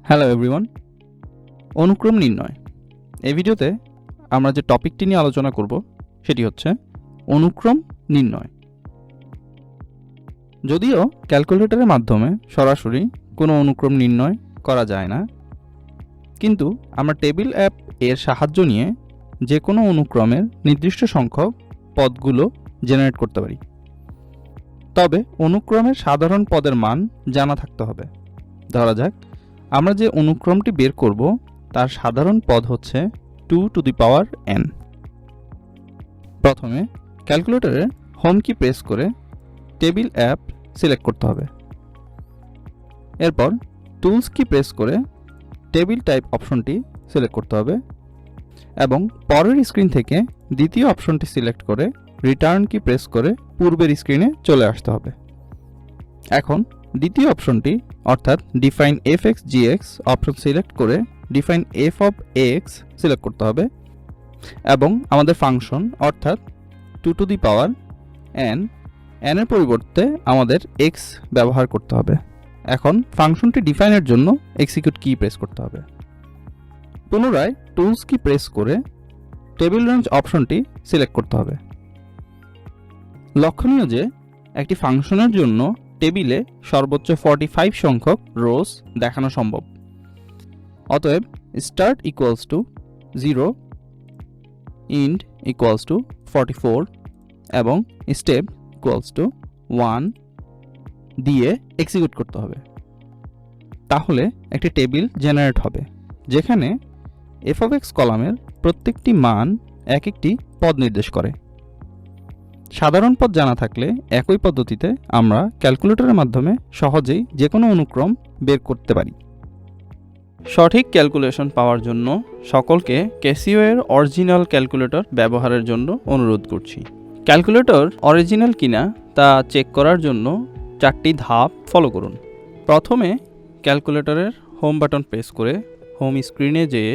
Hello everyone, অনুক্রম নির্ণয়। এই ভিডিওতে আমরা যে টপিকটি নিয়ে আলোচনা করব সেটি হচ্ছে অনুক্রম নির্ণয়। যদিও ক্যালকুলেটরের মাধ্যমে সরাসরি কোনো অনুক্রম নির্ণয় করা যায় না, কিন্তু আমরা টেবিল অ্যাপ এর সাহায্য নিয়ে যে কোনো অনুক্রমের নির্দিষ্ট সংখ্যক পদগুলো জেনারেট করতে পারি। তবে অনুক্রমের সাধারণ পদের মান জানা থাকতে হবে। ধরা যাক আমরা যে অনুক্রমটি বের করব তার সাধারণ পদ হচ্ছে 2 টু দি পাওয়ার n। প্রথমে ক্যালকুলেটরে হোম কি প্রেস করে টেবিল অ্যাপ সিলেক্ট করতে হবে। এরপর টুলস কি প্রেস করে টেবিল টাইপ অপশনটি সিলেক্ট করতে হবে এবং পরের স্ক্রিন থেকে দ্বিতীয় অপশনটি সিলেক্ট করে রিটার্ন কি প্রেস করে পূর্বের স্ক্রিনে চলে আসতে হবে। এখন দ্বিতীয় অপশনটি অর্থাৎ ডিফাইন f(x)(gx) অপশন সিলেক্ট করে define f of x select করতে হবে এবং আমাদের ফাংশন অর্থাৎ 2 টু দি পাওয়ার n এর পরিবর্তে আমাদের x ব্যবহার করতে হবে। এখন ফাংশনটি ডিফাইনের জন্য এক্সিকিউট কি প্রেস করতে হবে। পুনরায় টুলস কি প্রেস করে টেবিল রেঞ্জ অপশনটি সিলেক্ট করতে হবে। লক্ষণীয় যে একটি ফাংশনের জন্য টেবিলে সর্বোচ্চ 45 সংখ্যক রোস দেখানো সম্ভব। অতএব start equals to 0, ইন্ড equals to 44 এবং স্টেপ ইকুয়ালস টু 1 দিয়ে এক্সিকিউট করতে হবে। তাহলে একটি টেবিল জেনারেট হবে যেখানে f(x) কলামের প্রত্যেকটি মান এক একটি পদ নির্দেশ করে। সাধারণ পদ জানা থাকলে একই পদ্ধতিতে আমরা ক্যালকুলেটরের মাধ্যমে সহজেই যে কোনো অনুক্রম বের করতে পারি। সঠিক ক্যালকুলেশন পাওয়ার জন্য সকলকে ক্যাসিও এর অরিজিনাল ক্যালকুলেটর ব্যবহারের জন্য অনুরোধ করছি। ক্যালকুলেটর অরিজিনাল কিনা তা চেক করার জন্য 4টি ধাপ ফলো করুন। প্রথমে ক্যালকুলেটরের হোম বাটন প্রেস করে হোম স্ক্রিনে যেয়ে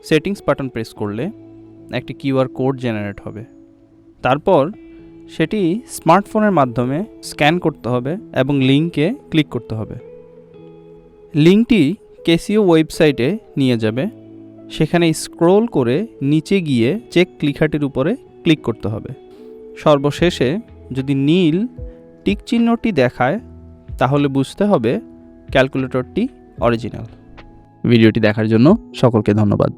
সেটিংস বাটন প্রেস করলে একটি কিউআর কোড জেনারেট হবে। তারপর সেটি স্মার্টফোনের মাধ্যমে স্ক্যান করতে হবে এবং লিঙ্কে ক্লিক করতে হবে। লিঙ্কটি ক্যাসিও ওয়েবসাইটে নিয়ে যাবে। সেখানে স্ক্রল করে নিচে গিয়ে চেক লেখাটির উপরে ক্লিক করতে হবে। সর্বশেষে যদি নীল টিক চিহ্নটি দেখায় তাহলে বুঝতে হবে ক্যালকুলেটরটি অরিজিনাল। ভিডিওটি দেখার জন্য সকলকে ধন্যবাদ।